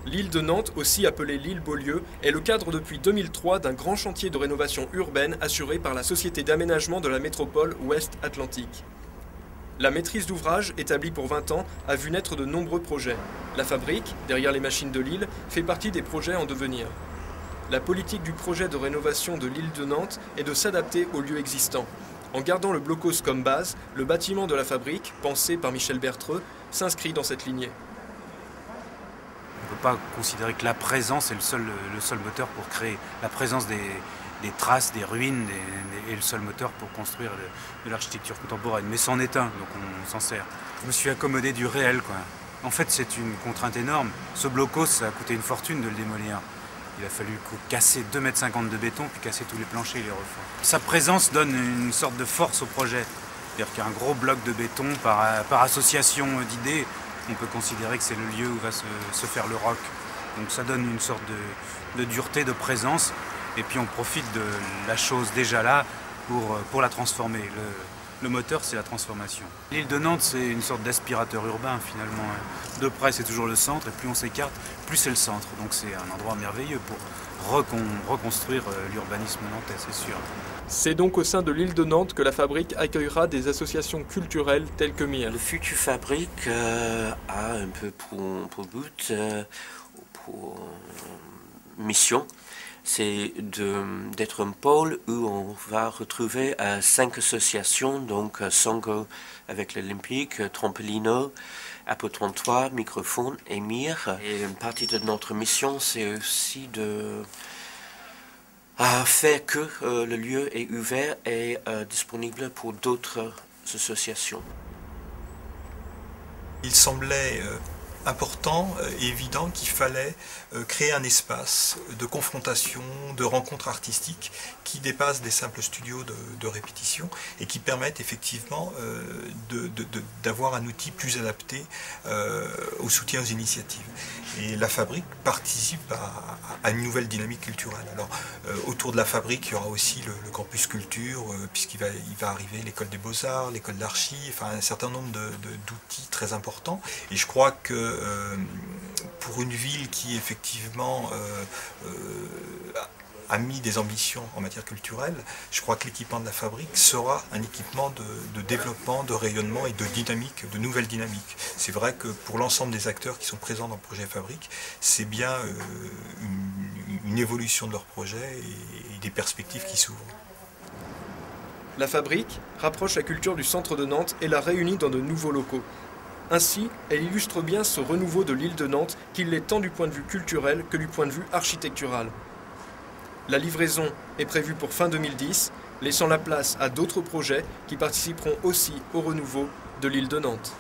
L'île de Nantes, aussi appelée l'île Beaulieu, est le cadre depuis 2003 d'un grand chantier de rénovation urbaine assuré par la Société d'aménagement de la métropole Ouest Atlantique. La maîtrise d'ouvrage, établie pour 20 ans, a vu naître de nombreux projets. La fabrique, derrière les machines de l'île, fait partie des projets en devenir. La politique du projet de rénovation de l'île de Nantes est de s'adapter aux lieux existants. En gardant le blocos comme base, le bâtiment de la fabrique, pensé par Michel Bertreux, s'inscrit dans cette lignée. On ne peut pas considérer que la présence est le seul moteur pour créer. La présence des traces, des ruines est le seul moteur pour construire de l'architecture contemporaine. Mais c'en est un, donc on s'en sert. Je me suis accommodé du réel, quoi. En fait, c'est une contrainte énorme. Ce blocos, ça a coûté une fortune de le démolir. Il a fallu casser 2,50 m de béton, puis casser tous les planchers et les refaire. Sa présence donne une sorte de force au projet. C'est-à-dire qu'un gros bloc de béton, par association d'idées, on peut considérer que c'est le lieu où va se faire le rock. Donc ça donne une sorte de dureté, de présence, et puis on profite de la chose déjà là pour la transformer. Le moteur, c'est la transformation. L'île de Nantes, c'est une sorte d'aspirateur urbain finalement. De près, c'est toujours le centre, et plus on s'écarte, plus c'est le centre. Donc c'est un endroit merveilleux pour reconstruire l'urbanisme nantais, c'est sûr. C'est donc au sein de l'île de Nantes que la fabrique accueillera des associations culturelles telles que MIR. Le futur fabrique a un peu pour but, pour mission, c'est d'être un pôle où on va retrouver 5 associations, donc Songo avec l'Olympique, Trampolino, Apo 33, Microphone et MIR. Et une partie de notre mission, c'est aussi de faire que le lieu est ouvert et disponible pour d'autres associations. Il semblait important et évident qu'il fallait créer un espace de confrontation, de rencontres artistiques qui dépassent des simples studios de répétition et qui permettent effectivement d'avoir un outil plus adapté au soutien aux initiatives. Et la fabrique participe à une nouvelle dynamique culturelle. Alors autour de la fabrique, il y aura aussi le campus culture, puisqu'il va arriver l'école des beaux-arts, l'école d'archi, enfin un certain nombre d'outils très importants. Et je crois que pour une ville qui effectivement a mis des ambitions en matière culturelle, je crois que l'équipement de la fabrique sera un équipement de développement, de rayonnement et de dynamique, de nouvelles dynamiques. C'est vrai que pour l'ensemble des acteurs qui sont présents dans le projet fabrique, c'est bien une évolution de leur projet et des perspectives qui s'ouvrent. La fabrique rapproche la culture du centre de Nantes et la réunit dans de nouveaux locaux. Ainsi, elle illustre bien ce renouveau de l'île de Nantes, qu'il l'est tant du point de vue culturel que du point de vue architectural. La livraison est prévue pour fin 2010, laissant la place à d'autres projets qui participeront aussi au renouveau de l'île de Nantes.